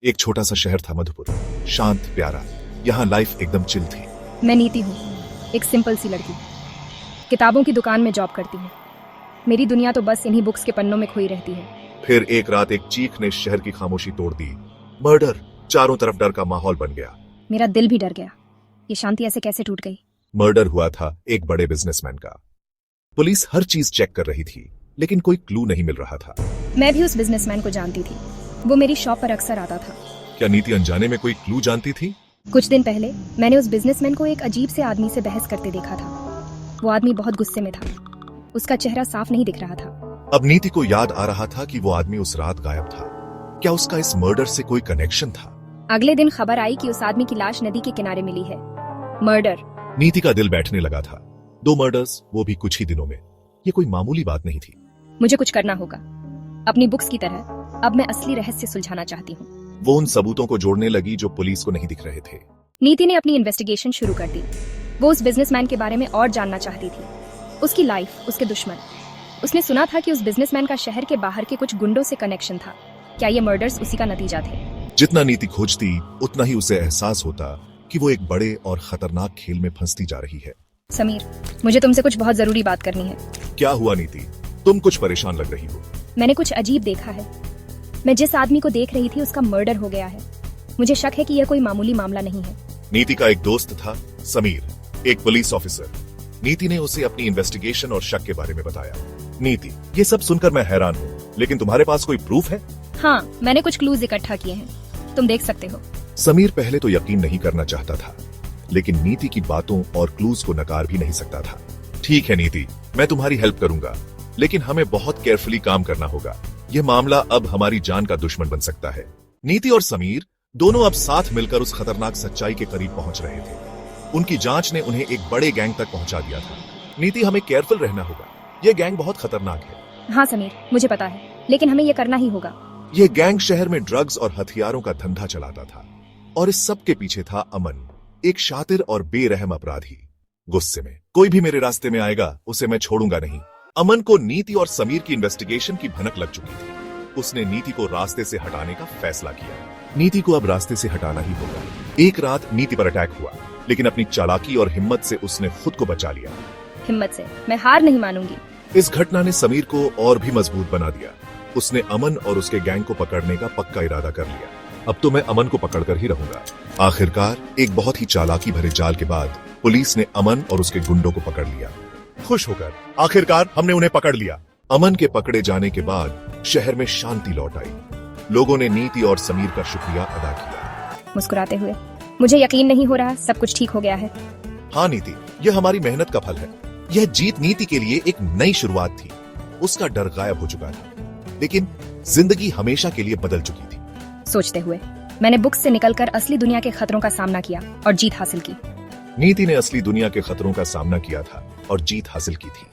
एक छोटा सा शहर था मधुपुर, शांत प्यारा। यहाँ लाइफ एकदम चिल थी। मैं नीति हूँ, एक सिंपल सी लड़की, किताबों की दुकान में जॉब करती हूँ। मेरी दुनिया तो बस इन्हीं बुक्स के पन्नों में खोई रहती है। फिर एक रात एक चीख ने शहर की खामोशी तोड़ दी। मर्डर! चारों तरफ डर का माहौल बन गया। मेरा दिल भी डर गया। ये शांति ऐसे कैसे टूट गई? मर्डर हुआ था एक बड़े बिजनेसमैन का। पुलिस हर चीज चेक कर रही थी, लेकिन कोई क्लू नहीं मिल रहा था। मैं भी उस बिजनेसमैन को जानती थी। वो मेरी शॉप पर अक्सर आता था। क्या नीति अनजाने में कोई क्लू जानती थी? कुछ दिन पहले मैंने उस बिजनेसमैन को एक अजीब से आदमी से बहस करते देखा था। वो आदमी बहुत गुस्से में था। उसका चेहरा साफ नहीं दिख रहा था। अब नीति को याद आ रहा था कि वो आदमी उस रात गायब था। क्या उसका इस मर्डर से कोई कनेक्शन था? अगले दिन खबर आई कि उस आदमी की लाश नदी के किनारे मिली है। मर्डर। नीति का दिल बैठने लगा था। 2 मर्डर्स, वो भी कुछ ही दिनों में। ये कोई मामूली बात नहीं थी। मुझे कुछ करना होगा। अपनी बुक्स की तरह अब मैं असली रहस्य सुलझाना चाहती हूँ। वो उन सबूतों को जोड़ने लगी जो पुलिस को नहीं दिख रहे थे। नीति ने अपनी इन्वेस्टिगेशन शुरू कर दी। वो उस बिजनेसमैन के बारे में और जानना चाहती थी। उसकी लाइफ, उसके दुश्मन। उसने सुना था कि उस बिजनेसमैन का शहर के बाहर के कुछ गुंडों से कनेक्शन था। क्या ये मर्डर्स उसी का नतीजा थे? जितना नीति खोजती, उतना ही उसे एहसास होता कि वो एक बड़े और खतरनाक खेल में फंसती जा रही है। समीर, मुझे तुमसे कुछ बहुत जरूरी बात करनी है। क्या हुआ नीति? तुम कुछ परेशान लग रही हो। मैंने कुछ अजीब देखा है। मैं जिस आदमी को देख रही थी उसका मर्डर हो गया है। मुझे शक है कि यह कोई मामूली मामला नहीं है। नीति का एक दोस्त था, समीर, एक पुलिस ऑफिसर। नीति ने उसे अपनी इन्वेस्टिगेशन और शक के बारे में बताया। नीति, ये सब सुनकर मैं हैरान हूँ, लेकिन तुम्हारे पास कोई प्रूफ है? हाँ, मैंने कुछ क्लूज इकट्ठा किए हैं, तुम देख सकते हो। समीर पहले तो यकीन नहीं करना चाहता था, लेकिन नीति की बातों और क्लूज को नकार भी नहीं सकता था। ठीक है नीति, मैं तुम्हारी हेल्प करूंगा, लेकिन हमें बहुत केयरफुली काम करना होगा। यह मामला अब हमारी जान का दुश्मन बन सकता है। नीति और समीर दोनों अब साथ मिलकर उस खतरनाक सच्चाई के करीब पहुंच रहे थे। उनकी जांच ने उन्हें एक बड़े गैंग तक पहुंचा दिया था। नीति, हमें केयरफुल रहना होगा। यह गैंग बहुत खतरनाक है। हाँ समीर, मुझे पता है, लेकिन हमें यह करना ही होगा। यह गैंग शहर में ड्रग्स और हथियारों का धंधा चलाता था, और इस सब के पीछे था अमन, एक शातिर और बेरहम अपराधी। गुस्से में कोई भी मेरे रास्ते में आएगा, उसे मैं छोड़ूंगा नहीं। अमन को नीति और समीर की इन्वेस्टिगेशन की भनक लग चुकी थी। उसने नीति को रास्ते से हटाने का फैसला किया। नीति को अब रास्ते से हटाना ही होगा। एक रात नीति पर अटैक हुआ, लेकिन अपनी चालाकी और हिम्मत से उसने खुद को बचा लिया। हिम्मत से मैं हार नहीं मानूंगी। इस घटना ने समीर को और भी मजबूत बना दिया। उसने अमन और उसके गैंग को पकड़ने का पक्का इरादा कर लिया। अब तो मैं अमन को पकड़कर ही रहूंगा। आखिरकार एक बहुत ही चालाकी भरे जाल के बाद पुलिस ने अमन और उसके गुंडों को पकड़ लिया। खुश होकर आखिरकार हमने उन्हें पकड़ लिया। अमन के पकड़े जाने के बाद शहर में शांति लौट आई। लोगों ने नीति और समीर का शुक्रिया अदा किया, मुस्कुराते हुए। मुझे यकीन नहीं हो रहा सब कुछ ठीक हो गया है। हाँ नीति, यह हमारी मेहनत का फल है। यह जीत नीति के लिए एक नई शुरुआत थी। उसका डर गायब हो चुका था, लेकिन जिंदगी हमेशा के लिए बदल चुकी थी। सोचते हुए मैंने बुक्स से निकलकर असली दुनिया के खतरों का सामना किया और जीत हासिल की। नीति ने असली दुनिया के खतरों का सामना किया था और जीत हासिल की थी।